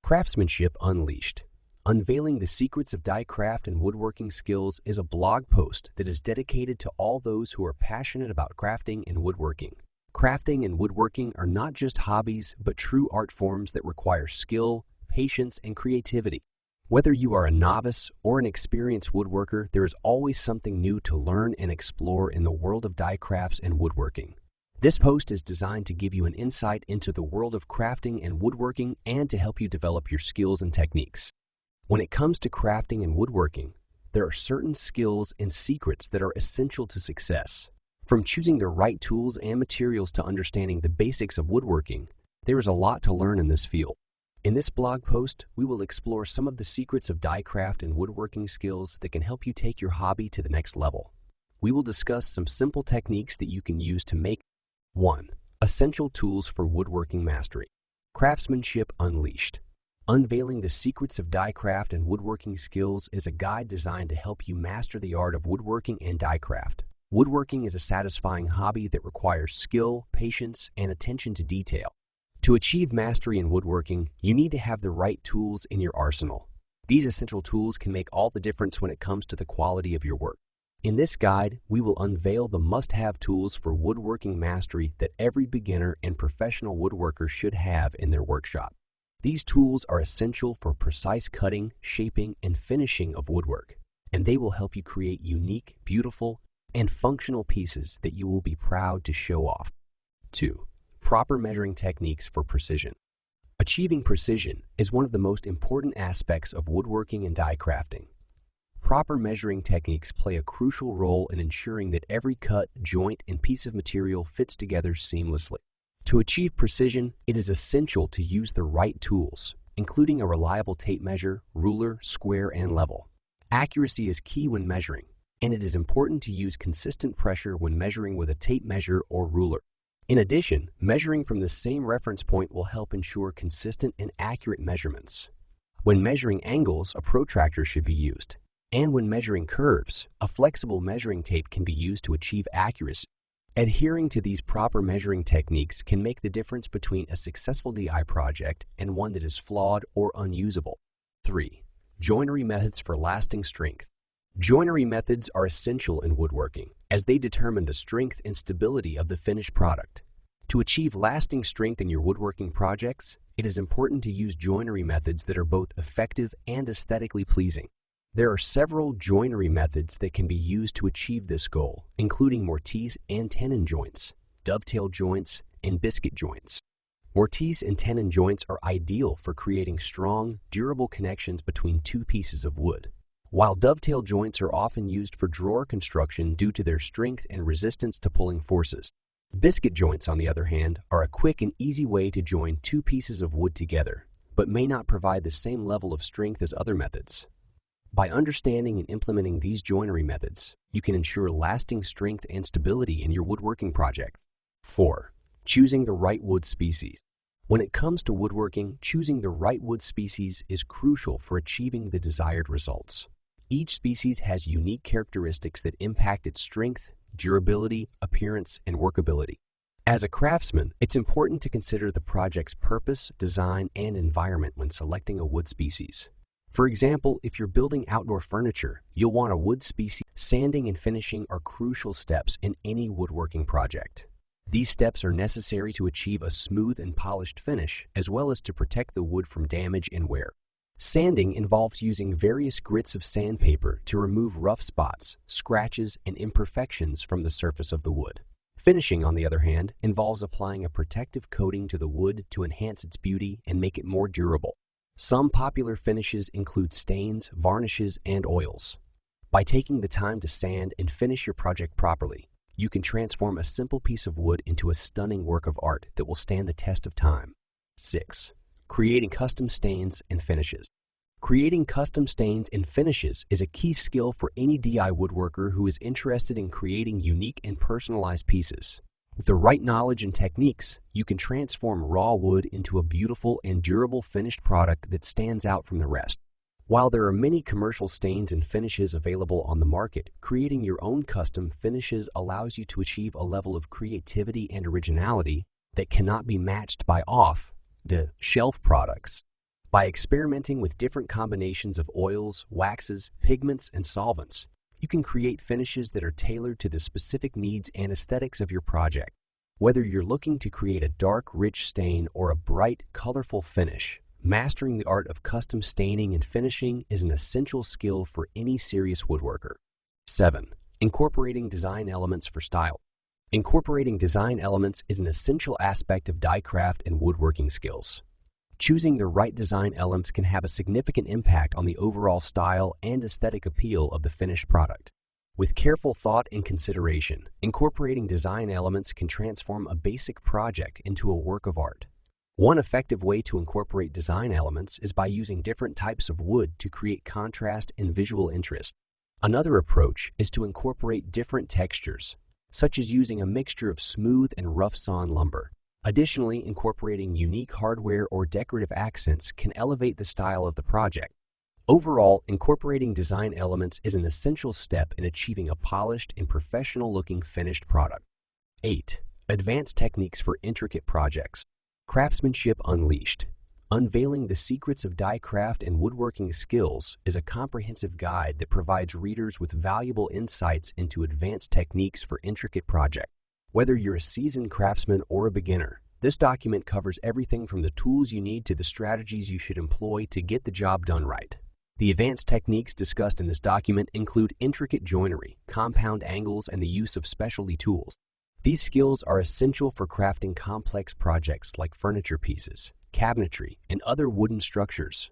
Craftsmanship Unleashed. Unveiling the Secrets of Die-Craft and Woodworking Skills is a blog post that is dedicated to all those who are passionate about crafting and woodworking. Crafting and woodworking are not just hobbies, but true art forms that require skill, patience, and creativity. Whether you are a novice or an experienced woodworker, there is always something new to learn and explore in the world of die crafts and woodworking. This post is designed to give you an insight into the world of crafting and woodworking and to help you develop your skills and techniques. When it comes to crafting and woodworking, there are certain skills and secrets that are essential to success. From choosing the right tools and materials to understanding the basics of woodworking, there is a lot to learn in this field. In this blog post, we will explore some of the secrets of die craft and woodworking skills that can help you take your hobby to the next level. We will discuss some simple techniques that you can use to make 1. Essential tools for woodworking mastery. Craftsmanship Unleashed. Unveiling the Secrets of Die Craft and Woodworking Skills is a guide designed to help you master the art of woodworking and die craft. Woodworking is a satisfying hobby that requires skill, patience, and attention to detail. To achieve mastery in woodworking, you need to have the right tools in your arsenal. These essential tools can make all the difference when it comes to the quality of your work. In this guide, we will unveil the must-have tools for woodworking mastery that every beginner and professional woodworker should have in their workshop. These tools are essential for precise cutting, shaping, and finishing of woodwork, and they will help you create unique, beautiful, and functional pieces that you will be proud to show off. 2. Proper measuring techniques for precision. Achieving precision is one of the most important aspects of woodworking and die crafting. Proper measuring techniques play a crucial role in ensuring that every cut, joint, and piece of material fits together seamlessly. To achieve precision, it is essential to use the right tools, including a reliable tape measure, ruler, square, and level. Accuracy is key when measuring, and it is important to use consistent pressure when measuring with a tape measure or ruler. In addition, measuring from the same reference point will help ensure consistent and accurate measurements. When measuring angles, a protractor should be used. And when measuring curves, a flexible measuring tape can be used to achieve accuracy. Adhering to these proper measuring techniques can make the difference between a successful DI project and one that is flawed or unusable. 3. Joinery methods for lasting strength. Joinery methods are essential in woodworking, as they determine the strength and stability of the finished product. To achieve lasting strength in your woodworking projects, it is important to use joinery methods that are both effective and aesthetically pleasing. There are several joinery methods that can be used to achieve this goal, including mortise and tenon joints, dovetail joints, and biscuit joints. Mortise and tenon joints are ideal for creating strong, durable connections between two pieces of wood, while dovetail joints are often used for drawer construction due to their strength and resistance to pulling forces. Biscuit joints, on the other hand, are a quick and easy way to join two pieces of wood together, but may not provide the same level of strength as other methods. By understanding and implementing these joinery methods, you can ensure lasting strength and stability in your woodworking projects. 4. Choosing the right wood species. When it comes to woodworking, choosing the right wood species is crucial for achieving the desired results. Each species has unique characteristics that impact its strength, durability, appearance, and workability. As a craftsman, it's important to consider the project's purpose, design, and environment when selecting a wood species. For example, if you're building outdoor furniture, you'll want a wood species. Sanding and finishing are crucial steps in any woodworking project. These steps are necessary to achieve a smooth and polished finish, as well as to protect the wood from damage and wear. Sanding involves using various grits of sandpaper to remove rough spots, scratches, and imperfections from the surface of the wood. Finishing, on the other hand, involves applying a protective coating to the wood to enhance its beauty and make it more durable. Some popular finishes include stains, varnishes, and oils. By taking the time to sand and finish your project properly, you can transform a simple piece of wood into a stunning work of art that will stand the test of time. 6. Creating custom stains and finishes. Creating custom stains and finishes is a key skill for any DI woodworker who is interested in creating unique and personalized pieces. With the right knowledge and techniques, you can transform raw wood into a beautiful and durable finished product that stands out from the rest. While there are many commercial stains and finishes available on the market, creating your own custom finishes allows you to achieve a level of creativity and originality that cannot be matched by off-the-shelf products. By experimenting with different combinations of oils, waxes, pigments, and solvents, you can create finishes that are tailored to the specific needs and aesthetics of your project. Whether you're looking to create a dark, rich stain or a bright, colorful finish, mastering the art of custom staining and finishing is an essential skill for any serious woodworker. 7. Incorporating design elements for style. Incorporating design elements is an essential aspect of die-craft and woodworking skills. Choosing the right design elements can have a significant impact on the overall style and aesthetic appeal of the finished product. With careful thought and consideration, incorporating design elements can transform a basic project into a work of art. One effective way to incorporate design elements is by using different types of wood to create contrast and visual interest. Another approach is to incorporate different textures, such as using a mixture of smooth and rough-sawn lumber. Additionally, incorporating unique hardware or decorative accents can elevate the style of the project. Overall, incorporating design elements is an essential step in achieving a polished and professional-looking finished product. 8. Advanced techniques for intricate projects. Craftsmanship Unleashed. Unveiling the secrets of die-craft and woodworking skills is a comprehensive guide that provides readers with valuable insights into advanced techniques for intricate projects. Whether you're a seasoned craftsman or a beginner, this document covers everything from the tools you need to the strategies you should employ to get the job done right. The advanced techniques discussed in this document include intricate joinery, compound angles, and the use of specialty tools. These skills are essential for crafting complex projects like furniture pieces, cabinetry, and other wooden structures.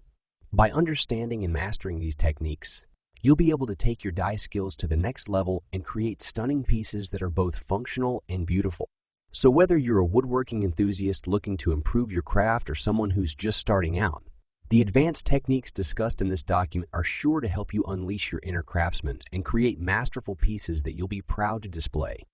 By understanding and mastering these techniques, you'll be able to take your die skills to the next level and create stunning pieces that are both functional and beautiful. So whether you're a woodworking enthusiast looking to improve your craft or someone who's just starting out, the advanced techniques discussed in this document are sure to help you unleash your inner craftsman and create masterful pieces that you'll be proud to display.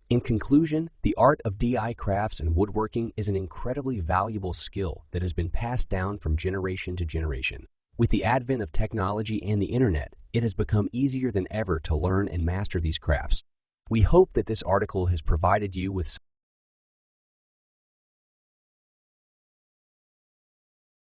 In conclusion, the art of DI crafts and woodworking is an incredibly valuable skill that has been passed down from generation to generation. With the advent of technology and the internet, it has become easier than ever to learn and master these crafts. We hope that this article has provided you with